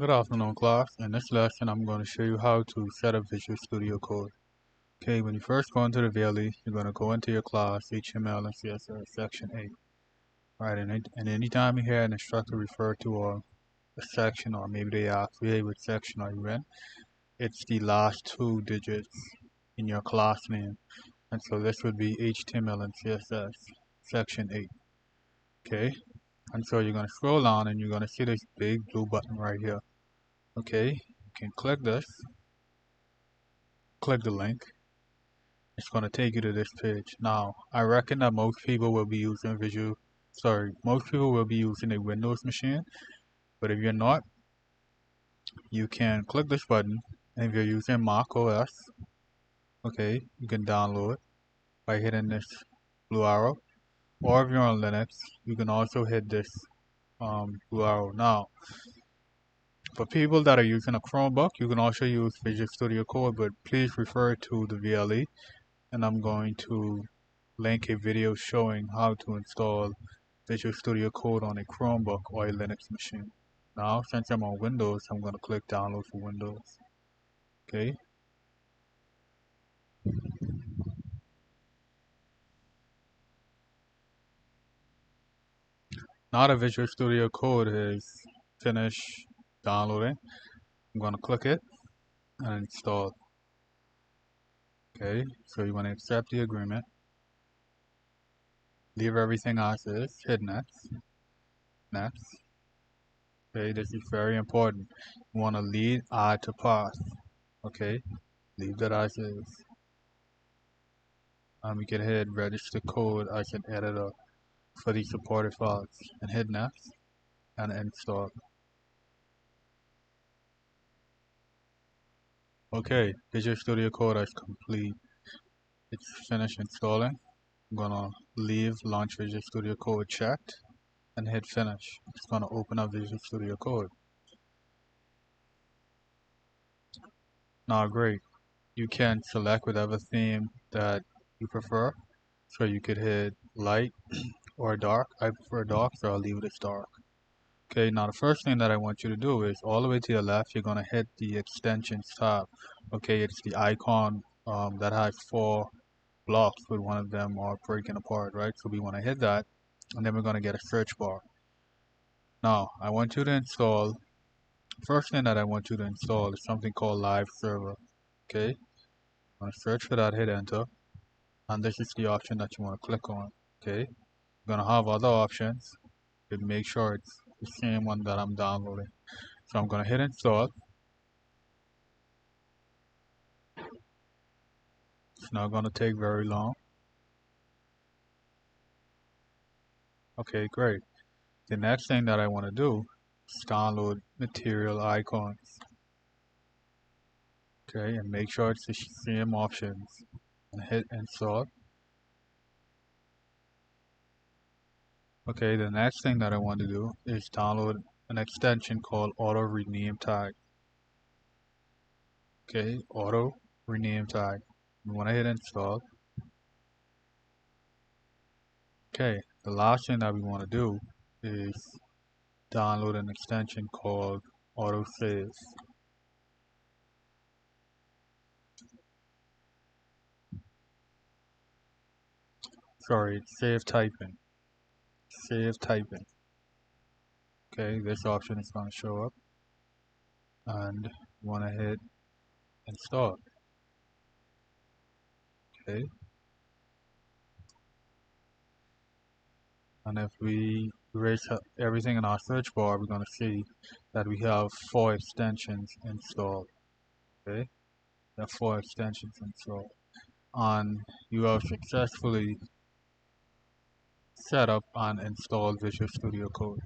Good afternoon, class. In this lesson, I'm going to show you how to set up Visual Studio Code. Okay, when you first go into the VLE, you're going to go into your class, HTML and CSS, section 8. Right, and anytime you hear an instructor refer to a section, or maybe they ask, hey, which section are you in? It's the last two digits in your class name. And so this would be HTML and CSS, section 8. Okay, and so you're going to scroll down and you're going to see this big blue button right here. Okay, you can click this, click the link. It's going to take you to this page. Now, I reckon that most people will be using most people will be using a Windows machine, but if you're not, you can click this button, and if you're using Mac OS, okay, you can download by hitting this blue arrow, or if you're on Linux, you can also hit this blue arrow. Now, for people that are using a Chromebook, you can also use Visual Studio Code, but please refer to the VLE, and I'm going to link a video showing how to install Visual Studio Code on a Chromebook or a Linux machine. Now, since I'm on Windows, I'm going to click download for Windows. Okay. Now the Visual Studio Code is finished downloading. I'm going to click it and install. Okay, so you want to accept the agreement. Leave everything as is. Hit next. Next. Okay, this is very important. You want to leave add to path. Okay, leave that as is. We can hit register code as an editor for the supported files and hit next and install. Okay, Visual Studio Code is complete. It's finished installing. I'm gonna leave Launch Visual Studio Code checked and hit finish. It's gonna open up Visual Studio Code. Now great, you can select whatever theme that you prefer. So you could hit light or dark. I prefer dark, so I'll leave it as dark. Okay, now the first thing that I want you to do is all the way to your left, you're gonna hit the extensions tab. Okay, it's the icon that has 4 blocks with one of them are breaking apart, right? So we wanna hit that, and then we're gonna get a search bar. Now, I want you to install, first thing that I want you to install is something called Live Server. Okay, I'm gonna search for that, hit enter, and this is the option that you wanna click on. Okay, you're gonna have other options, but make sure it's the same one that I'm downloading. So I'm going to hit install. It's not going to take very long. Okay, great. The next thing that I want to do is download material icons. Okay, and make sure it's the same options. And hit install. Okay, the next thing that I want to do is download an extension called Auto Rename Tag. Okay, Auto Rename Tag. You want to hit install. Okay, the last thing that we want to do is download an extension called Autosave. Sorry, save typing. Save typing. Okay, this option is going to show up, and you want to hit install. Okay, and if we erase everything in our search bar, we're going to see that we have 4 extensions installed. Okay, there are 4 extensions installed, and you have successfully set up and installed Visual Studio Code.